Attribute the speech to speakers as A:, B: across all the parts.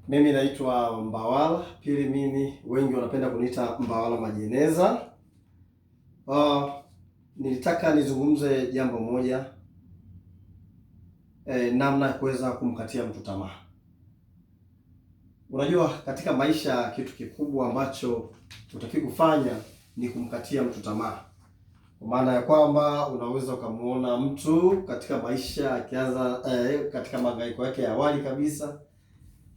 A: Mimi naitwa Mbawala Pili Mini, wengi wanapenda kuniita Mbawala Majeneza. Nilitaka nizungumze jambo moja, namna ya kuweza kumkatia mtu tamaa. Unajua, katika maisha kitu kikubwa ambacho utakiwa kufanya ni kumkatia mtu tamaa, kwa maana ya kwamba unaweza ukamuona mtu katika maisha akianza katika mahangaiko yake ya awali kabisa,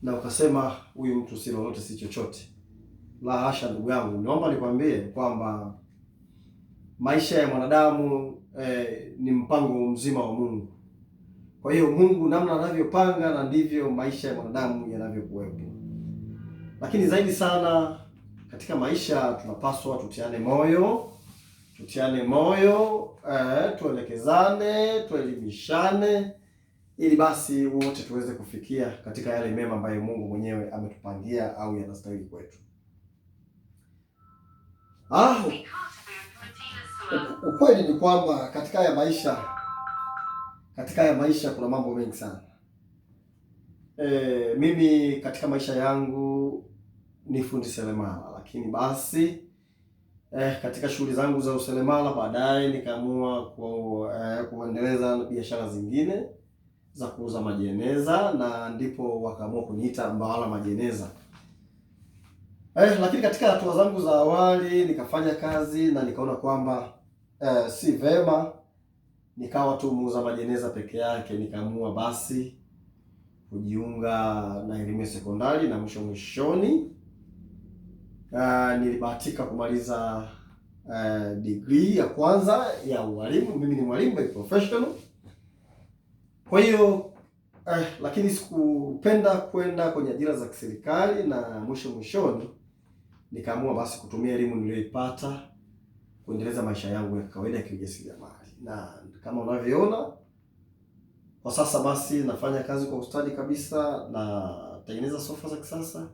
A: na ukasema huyu mtu si lolote si chochote. La hasha, ndugu yangu, naomba nikwambie kwamba maisha ya mwanadamu ni mpango mzima wa Mungu. Kwa hiyo Mungu namna anavyopanga na ndivyo maisha ya mwanadamu yanavyokuwepo. Lakini zaidi sana katika maisha tunapaswa tutiane moyo, tuelekezane, tuelimishane, ili basi wote tuweze kufikia katika yale mema ambayo Mungu mwenyewe ametupangia au yanastahili kwetu. Ukweli ni kwamba katika haya maisha kuna mambo mengi sana. Mimi katika maisha yangu ni fundi seremala, lakini basi katika shughuli zangu za useremala baadaye nikaamua kuendeleza biashara zingine za kuuza majeneza, na ndipo wakaamua kuniita Mbawala Majeneza. Lakini katika hatua zangu za awali nikafanya kazi na nikaona kwamba si vema nikawa tu muuza majeneza peke yake. Nikaamua basi kujiunga na elimu ya sekondari, na mwishoni nilibahatika kumaliza degree ya kwanza ya ualimu. Mimi ni mwalimu by professional. Kwa hiyo lakini sikupenda kwenda kwenye ajira za kiserikali, na mwishoni nikaamua basi kutumia elimu niliyoipata kuendeleza maisha yangu ya kawaida ya kijasiriamali. Na kama unavyoona kwa sasa basi nafanya kazi kwa ustadi kabisa, na natengeneza sofa za kisasa,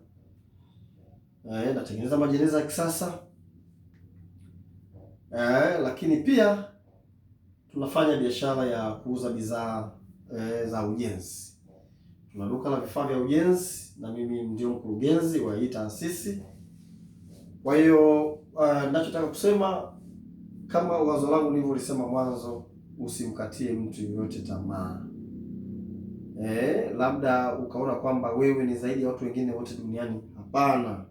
A: natengeneza majeneza ya kisasa, lakini pia tunafanya biashara ya kuuza bidhaa za ujenzi. Tuna duka la vifaa vya ujenzi na mimi ndio mkurugenzi wa hii taasisi. Kwa hiyo ninachotaka kusema, kama wazo langu nilivyolisema mwanzo, usimkatie mtu yoyote tamaa. Labda ukaona kwamba wewe ni zaidi ya watu wengine wote duniani. Hapana.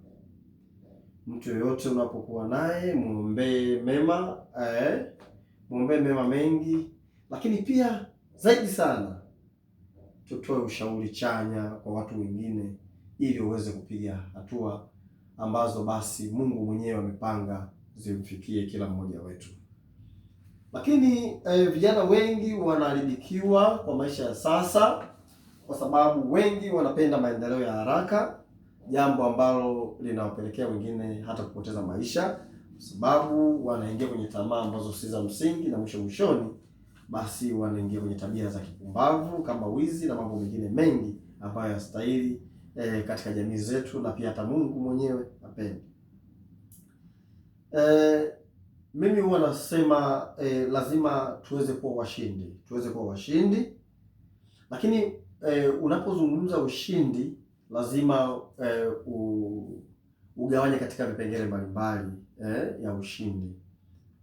A: Mtu yoyote unapokuwa naye muombee mema, muombee mema mengi, lakini pia zaidi sana tutoe ushauri chanya kwa watu wengine, ili uweze kupiga hatua ambazo basi Mungu mwenyewe amepanga zimfikie kila mmoja wetu. Lakini vijana wengi wanaharibikiwa kwa maisha ya sasa, kwa sababu wengi wanapenda maendeleo ya haraka, jambo ambalo linawapelekea wengine hata kupoteza maisha, kwa sababu wanaingia kwenye tamaa ambazo si za msingi, na mwishoni basi wanaingia kwenye tabia za kipumbavu kama wizi na mambo mengine mengi ambayo yastahili katika jamii zetu, na pia hata Mungu mwenyewe hapendi. Mimi huwa nasema lazima tuweze kuwa washindi, lakini unapozungumza ushindi lazima ugawanye katika vipengele mbalimbali ya ushindi,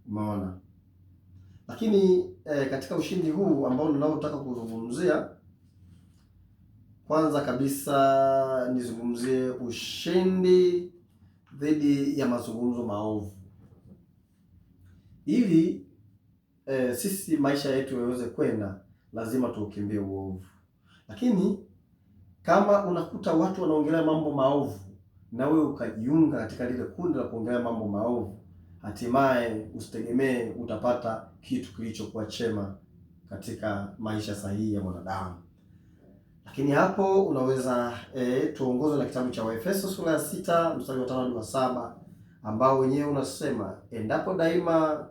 A: umeona. Lakini katika ushindi huu ambao ninaotaka kuzungumzia, kwanza kabisa nizungumzie ushindi dhidi ya mazungumzo maovu. Ili sisi maisha yetu yaweze kwenda, lazima tuukimbie uovu. Lakini kama unakuta watu wanaongelea mambo maovu na wewe ukajiunga katika lile kundi la kuongelea mambo maovu, hatimaye usitegemee utapata kitu kilichokuwa chema katika maisha sahihi ya mwanadamu. Lakini hapo unaweza tuongozwe na kitabu cha Waefeso sura ya 6 mstari wa 5 hadi wa 7, ambao wenyewe unasema, endapo daima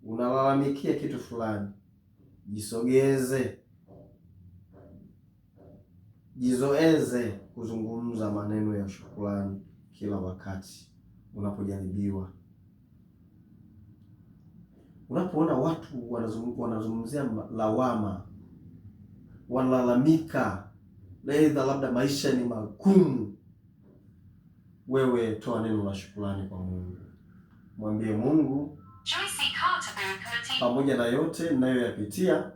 A: unalalamikia kitu fulani, jizoeze kuzungumza maneno ya shukrani kila wakati unapojaribiwa. Unapoona watu wanazungumzia lawama, wanalalamika aidha labda maisha ni magumu, wewe toa neno la shukrani kwa Mungu. Mwambie Mungu, pamoja na yote ninayoyapitia,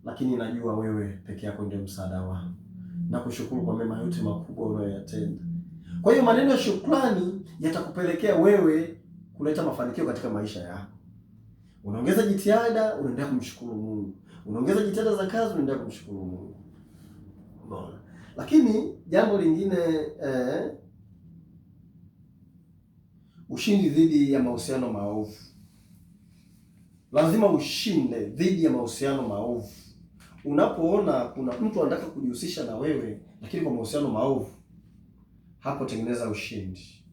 A: lakini najua wewe peke yako ndio msaada wangu, na kushukuru kwa mema yote makubwa unayoyatenda. Kwa hiyo maneno ya shukrani yatakupelekea wewe kuleta mafanikio katika maisha yako. Unaongeza jitihada, unaendelea kumshukuru Mungu. Unaongeza jitihada za kazi, unaendelea kumshukuru Mungu. Unaona? Lakini jambo lingine ushindi dhidi ya mahusiano maovu. Lazima ushinde dhidi ya mahusiano maovu. Unapoona kuna mtu anataka kujihusisha na wewe lakini kwa mahusiano maovu, hapo tengeneza ushindi.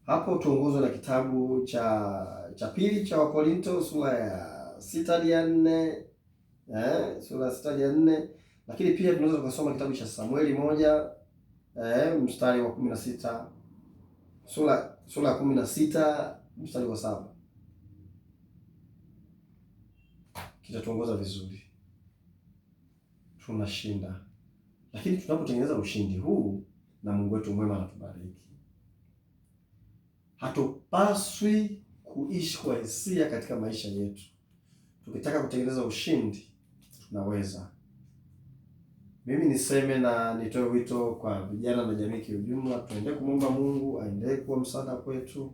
A: Hapo tuongozwe na kitabu cha pili cha Wakorinto sura ya 6 hadi 4, sura ya 6 hadi 4, lakini pia tunaweza kusoma kitabu cha Samueli 1 mstari wa 16, sura ya 16 mstari wa 7. Kitatuongoza vizuri. Tunashinda. Lakini tunapotengeneza ushindi huu, na Mungu wetu mwema anatubariki. Hatupaswi kuishi kwa hisia katika maisha yetu. Tukitaka kutengeneza ushindi, tunaweza. Mimi niseme na nitoe wito kwa vijana na jamii kwa ujumla, tuendelee kumwomba Mungu aendelee kuwa msaada kwetu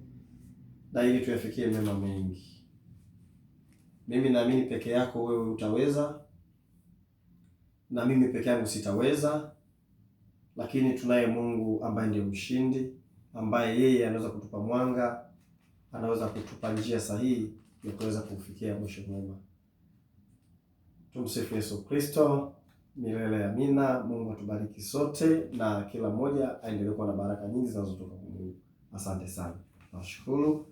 A: na ili tuyafikie mema mengi. Mimi naamini peke yako wewe utaweza, na mimi peke yangu sitaweza, lakini tunaye Mungu ambaye ndiye mshindi, ambaye yeye anaweza kutupa mwanga, anaweza kutupa njia sahihi ya kuweza kufikia mwisho mwema. Tumsifu Yesu Kristo. Milele amina. Mungu atubariki sote na kila mmoja aendelee kuwa na baraka nyingi zinazotoka kwa Mungu. Asante sana. Nashukuru.